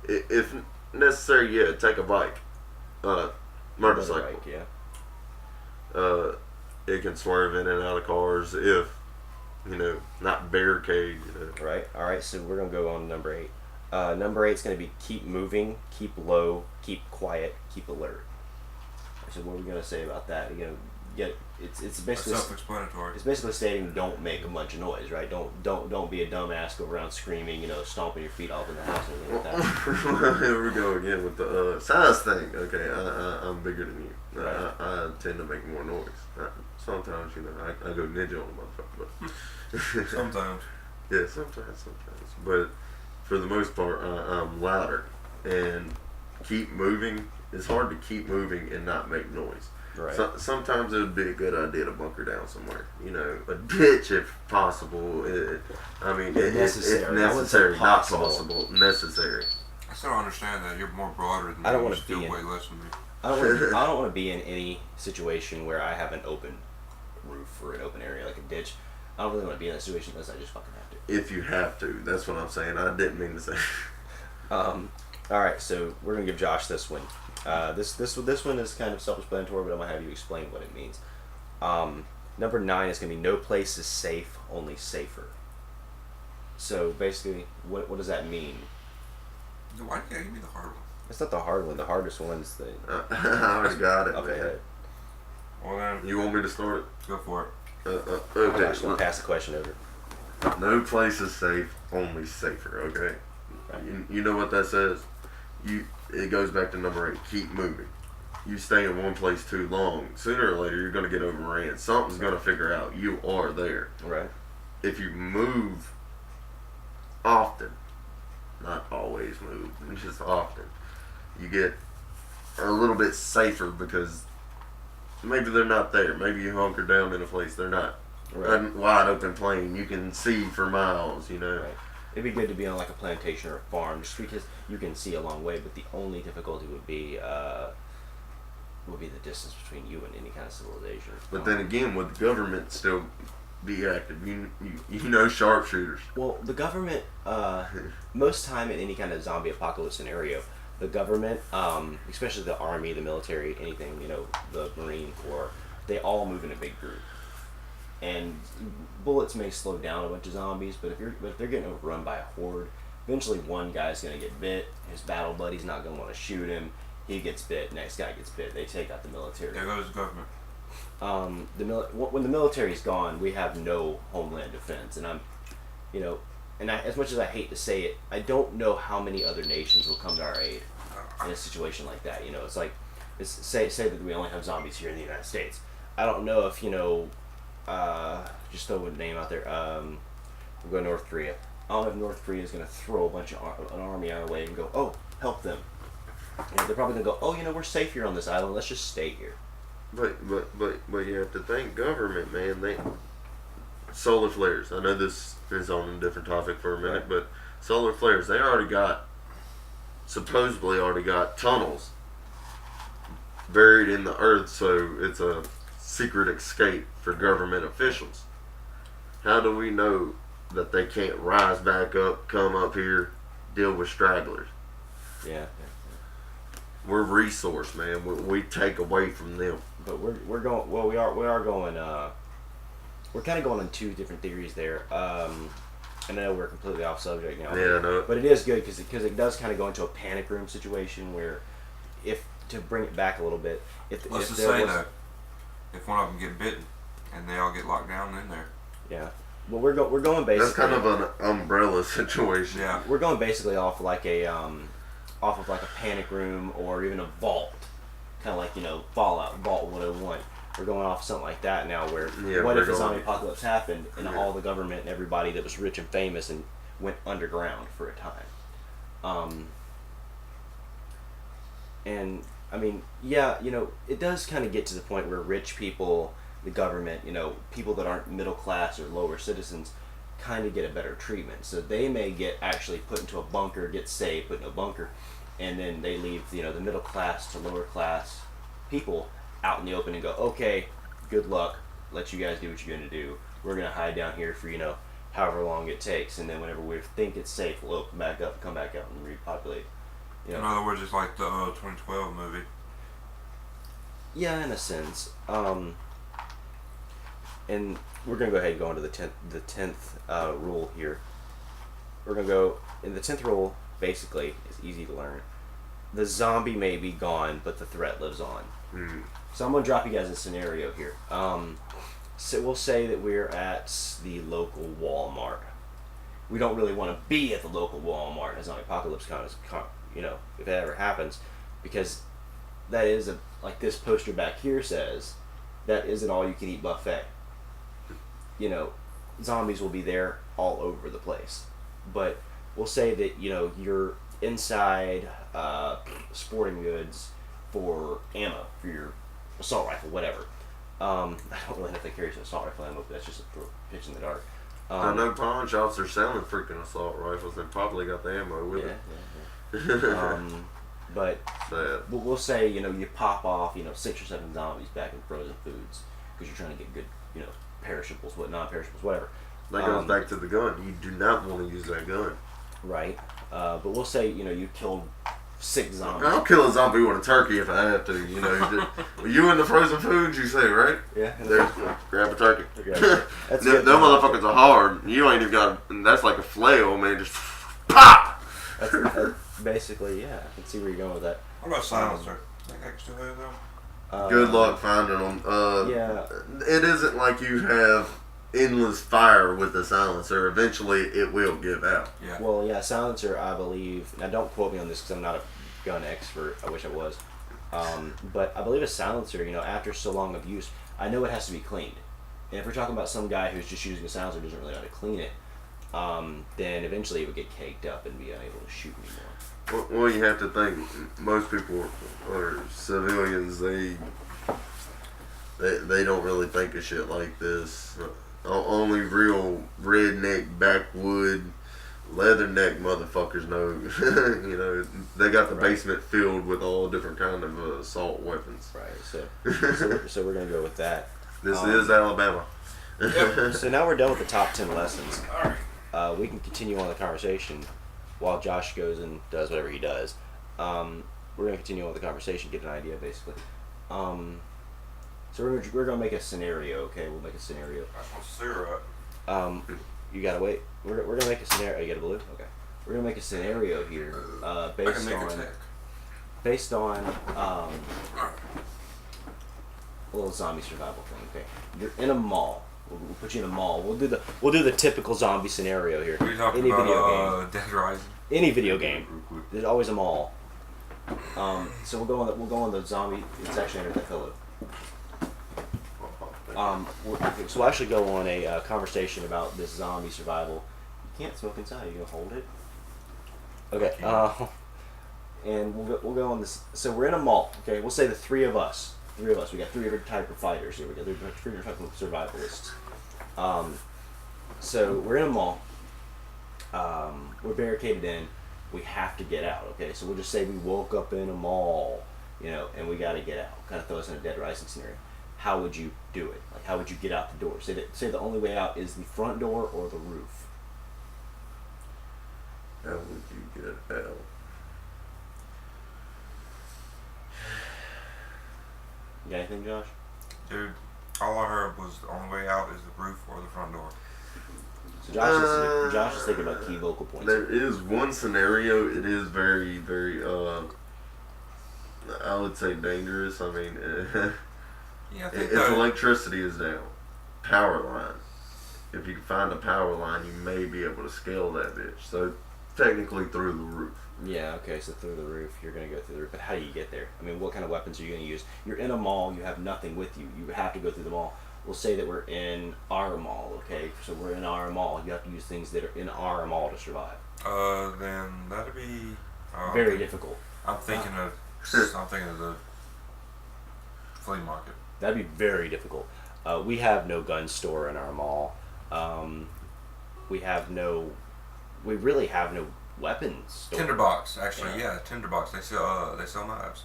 If necessary, yeah, take a bike, motorcycle. Bike, yeah. It can swerve in and out of cars if not barricade. Right. All right. So we're gonna go on number 8. Number 8 is gonna be keep moving, keep low, keep quiet, keep alert. So what are we gonna say about that? It's basically self-explanatory. It's basically stating don't make a bunch of noise, right? Don't be a dumbass, go around screaming, stomping your feet off in the house or anything like that. Here we go again with the size thing. Okay, I'm bigger than you. Right. I tend to make more noise. Sometimes, I go ninja on a motherfucker. But Sometimes. Yeah, sometimes. But for the most part, I'm louder. And keep moving. It's hard to keep moving and not make noise. Right. Sometimes it would be a good idea to bunker down somewhere. A ditch if possible. If necessary, not possible. Necessary. I still don't understand that. You're more broader than I don't me. want You to still be in. way less than me. I don't want to be in any situation where I have an open roof or an open area like a ditch. I don't really want to be in that situation unless I just fucking have to. If you have to, that's what I'm saying. I didn't mean to say. All right, so we're gonna give Josh this one. This one is kind of self-explanatory, but I'm gonna have you explain what it means. Number 9 is gonna be no place is safe, only safer. So basically, what does that mean? Why can't you give me the hard one? It's not the hard one. The hardest one's the. I already got it. Okay. Man. Well then, You want me to start? go for it. Okay. Josh, gonna pass the question over. No place is safe, only safer. Okay. Right. You know what that says? It goes back to number 8. Keep moving. You stay in one place too long, sooner or later you're going to get overran. Something's going to figure out you are there. Right. If you move often, not always move, just often, you get a little bit safer because maybe they're not there. Maybe you hunker down in a place they're not. Right. Wide open plain. You can see for miles, Right. It'd be good to be on like a plantation or a farm, just because you can see a long way. But the only difficulty would be the distance between you and any kind of civilization. But then again, would the government still be active? You know sharpshooters. Well, the government, most time in any kind of zombie apocalypse scenario, the government, especially the army, the military, anything, the Marine Corps, they all move in a big group. And bullets may slow down a bunch of zombies, but if they're getting overrun by a horde, eventually one guy's gonna get bit. His battle buddy's not gonna want to shoot him. He gets bit. Next guy gets bit. They take out the military. There goes the government. When the military's gone, we have no homeland defense, and as much as I hate to say it, I don't know how many other nations will come to our aid in a situation like that. It's like, say that we only have zombies here in the United States. I don't know if just throw a name out there. We'll go North Korea. I don't know if North Korea is going to throw a bunch of an army our way and go, oh, help them. They're probably going to go, oh, we're safe here on this island. Let's just stay here. But you have to think government, man. Solar flares. I know this is on a different topic for a minute, Right. but solar flares. They supposedly already got tunnels buried in the earth, so it's a secret escape for government officials. How do we know that they can't rise back up, come up here, deal with stragglers? Yeah. We're resource, man. We take away from them. But we're going. Well, we are going. We're kind of going on 2 different theories there. I know we're completely off subject now. Yeah, I know. But it is good because it does kind of go into a panic room situation where, if to bring it back a little bit, Let's just say that if one of them get bitten and they all get locked down in there. Yeah. Well, we're going basically. That's kind of an umbrella situation. Yeah. We're going basically off of like a panic room or even a vault, kind of like Fallout, Vault 101. We're going off something like that now. Where what if a zombie apocalypse happened and all the government and everybody that was rich and famous and went underground for a time? And I mean, yeah, it does kind of get to the point where rich people, the government, people that aren't middle class or lower citizens, kind of get a better treatment. So they may get actually put into a bunker, get saved, put in a bunker, and then they leave, the middle class to lower class people out in the open and go, okay, good luck, let you guys do what you're going to do. We're going to hide down here for, however long it takes, and then whenever we think it's safe, we'll open back up, come back out, and repopulate. You know, in other words, it's like the 2012 movie. yeah, in a sense. And we're gonna go ahead and go into the tenth rule here. We're gonna go in the 10th rule. Basically, it's easy to learn. The zombie may be gone, but the threat lives on. Mm. So I'm gonna drop you guys a scenario here. So we'll say that we're at the local Walmart. We don't really want to be at the local Walmart as an apocalypse if that ever happens, because that is like this poster back here says, that is an all-you-can-eat buffet. Zombies will be there all over the place. But we'll say that you're inside sporting goods for ammo for your assault rifle, whatever. I don't really know if they carry some assault rifle ammo, but that's just a pitch in the dark. I know pawn shops are selling freaking assault rifles. They probably got the ammo with it. Yeah. But Sad. we'll say you pop off 6 or 7 zombies back in frozen foods because you're trying to get good perishables, non-perishables, whatever. That goes back to the gun. You do not want to use that gun. Right. But we'll say you killed 6 zombies. I'll kill a zombie with a turkey if I have to. You in the frozen foods, you say, right? Yeah. There's grab a turkey. That's Them good. motherfuckers are hard. You ain't even got. And that's like a flail, man. Just pop. That's basically, yeah. I can see where you're going with that. What about silencer? Think I can still have them? Good luck finding them. Yeah. It isn't like you have endless fire with the silencer. Eventually, it will give out. Yeah. Well, yeah, silencer, I believe. Now, don't quote me on this because I'm not a gun expert. I wish I was. But I believe a silencer, after so long of use, I know it has to be cleaned. And if we're talking about some guy who's just using a silencer and doesn't really know how to clean it, then eventually it would get caked up and be unable to shoot anymore. Well, you have to think. Most people are civilians. They don't really think of shit like this. Only real redneck backwood leatherneck motherfuckers know. They got the basement filled with all different kind of assault weapons. Right. So we're gonna go with that. This is Alabama. So now we're done with the top 10 lessons. All right. We can continue on the conversation while Josh goes and does whatever he does. We're gonna continue on with the conversation, get an idea basically. So we're gonna make a scenario. Okay, we'll make a scenario. I want syrup. You gotta wait. We're gonna make a scenario. You got a blue? Okay. We're gonna make a scenario here, based on a little zombie survival thing. Okay, you're in a mall. We'll put you in a mall. We'll do the typical zombie scenario here. Are you talking Any about video game. Dead Rising? Any video game. There's always a mall. So we'll go on the zombie section under the pillow. So we'll actually go on a conversation about this zombie survival. You can't smoke inside. You gonna hold it? Okay. And we'll go on this. So we're in a mall. Okay. We'll say the three of us. We got 3 different type of fighters here. We got 3 different type of survivalists. So we're in a mall. We're barricaded in. We have to get out. Okay. So we'll just say we woke up in a mall, and we got to get out. Kind of throw us in a Dead Rising scenario. How would you do it? Like, how would you get out the door? Say the only way out is the front door or the roof. How would you get out? You got anything, Josh? Dude, all I heard was the only way out is the roof or the front door. So Josh is thinking about key vocal points. There is one scenario. It is very, very, I would say dangerous. I mean, Yeah, I think if electricity is down, power line. If you can find a power line, you may be able to scale that bitch. So technically through the roof. Yeah, okay, so through the roof, you're going to go through the roof. But how do you get there? I mean, what kind of weapons are you going to use? You're in a mall, you have nothing with you. You have to go through the mall. We'll say that we're in our mall, okay? So we're in our mall. You have to use things that are in our mall to survive. Then that'd be very difficult. I'm thinking of the flea market. That'd be very difficult. We have no gun store in our mall. We really have no weapons store. Tinderbox, actually, yeah, Tinderbox. They sell knives.